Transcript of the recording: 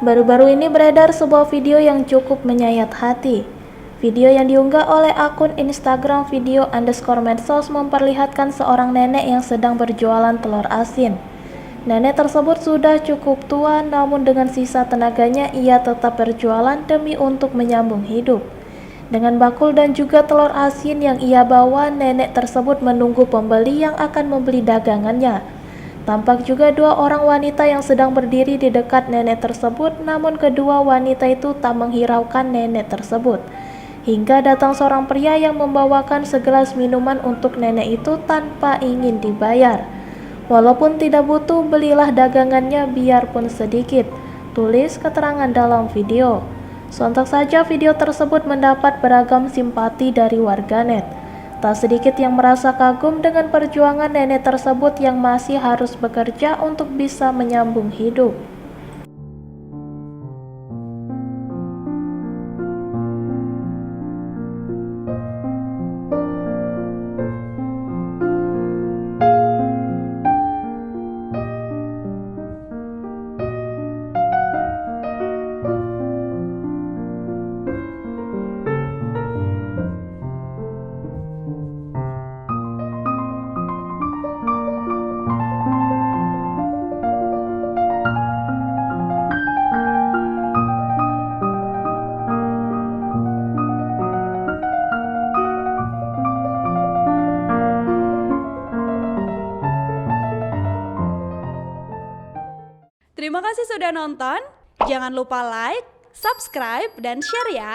Baru-baru ini beredar sebuah video yang cukup menyayat hati. Video yang diunggah oleh akun Instagram video_medsos memperlihatkan seorang nenek yang sedang berjualan telur asin. Nenek tersebut sudah cukup tua, namun dengan sisa tenaganya ia tetap berjualan demi untuk menyambung hidup. Dengan bakul dan juga telur asin yang ia bawa, nenek tersebut menunggu pembeli yang akan membeli dagangannya. Tampak juga dua orang wanita yang sedang berdiri di dekat nenek tersebut, namun kedua wanita itu tak menghiraukan nenek tersebut. Hingga datang seorang pria yang membawakan segelas minuman untuk nenek itu tanpa ingin dibayar. Walaupun tidak butuh, belilah dagangannya biarpun sedikit, tulis keterangan dalam video. Sontak saja video tersebut mendapat beragam simpati dari warganet. Tak sedikit yang merasa kagum dengan perjuangan nenek tersebut yang masih harus bekerja untuk bisa menyambung hidup. Terima kasih sudah nonton. Jangan lupa like, subscribe, dan share ya.